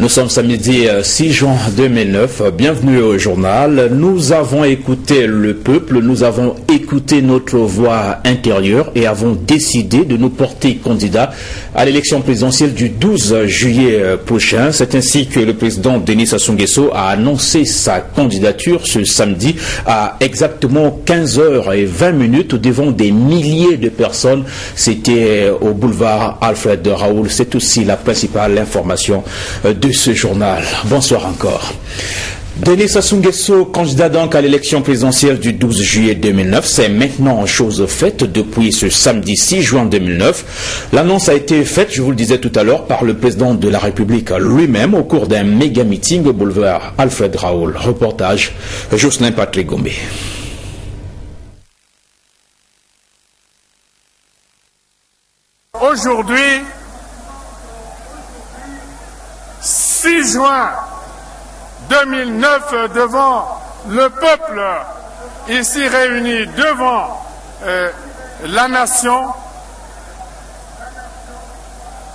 Nous sommes samedi 6 juin 2009. Bienvenue au journal. Nous avons écouté le peuple, nous avons écouté notre voix intérieure et avons décidé de nous porter candidat à l'élection présidentielle du 12 juillet prochain. C'est ainsi que le président Denis Sassou Nguesso a annoncé sa candidature ce samedi à exactement 15h20 devant des milliers de personnes. C'était au boulevard Alfred Raoul. C'est aussi la principale information de ce journal. Bonsoir encore. Denis Sassou Nguesso, candidat donc à l'élection présidentielle du 12 juillet 2009, c'est maintenant chose faite depuis ce samedi 6 juin 2009. L'annonce a été faite, je vous le disais tout à l'heure, par le président de la République lui-même au cours d'un méga meeting au boulevard Alfred Raoul. Reportage Jocelyn Patrick Gombe. Aujourd'hui, 6 juin 2009, devant le peuple ici réuni, devant la nation,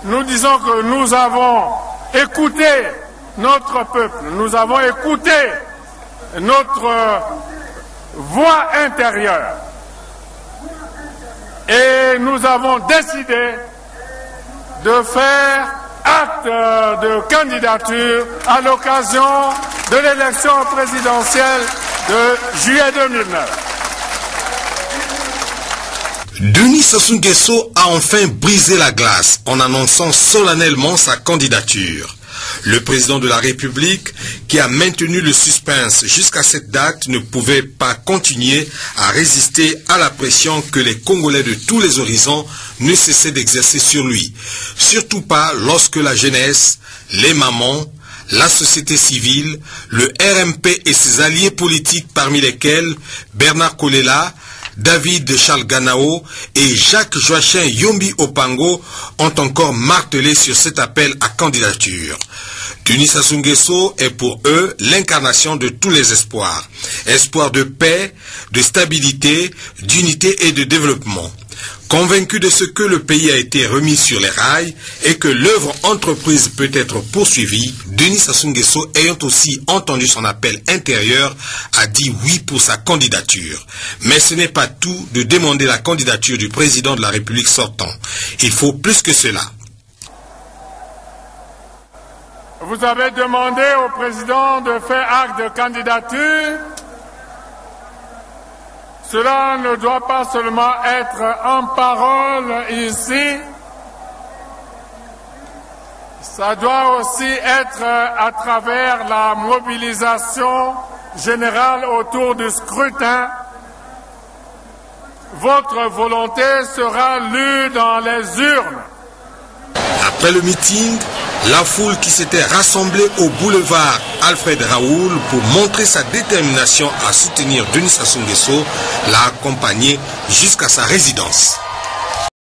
nous disons que nous avons écouté notre peuple, nous avons écouté notre voix intérieure et nous avons décidé de faire acte de candidature à l'occasion de l'élection présidentielle de juillet 2009. Denis Sassou Nguesso a enfin brisé la glace en annonçant solennellement sa candidature. Le président de la République, qui a maintenu le suspense jusqu'à cette date, ne pouvait pas continuer à résister à la pression que les Congolais de tous les horizons ne cessaient d'exercer sur lui. Surtout pas lorsque la jeunesse, les mamans, la société civile, le RMP et ses alliés politiques, parmi lesquels Bernard Kolela, David Charles Ganao et Jacques Joachim Yombi Opango ont encore martelé sur cet appel à candidature. Denis Sassou Nguesso est pour eux l'incarnation de tous les espoirs. Espoir de paix, de stabilité, d'unité et de développement. Convaincu de ce que le pays a été remis sur les rails et que l'œuvre entreprise peut être poursuivie, Denis Sassou Nguesso, ayant aussi entendu son appel intérieur, a dit oui pour sa candidature. Mais ce n'est pas tout de demander la candidature du président de la République sortant. Il faut plus que cela. Vous avez demandé au président de faire acte de candidature. Cela ne doit pas seulement être en parole ici, ça doit aussi être à travers la mobilisation générale autour du scrutin. Votre volonté sera lue dans les urnes. Après le meeting, la foule qui s'était rassemblée au boulevard Alfred Raoul pour montrer sa détermination à soutenir Denis Sassou Nguesso l'a accompagné jusqu'à sa résidence.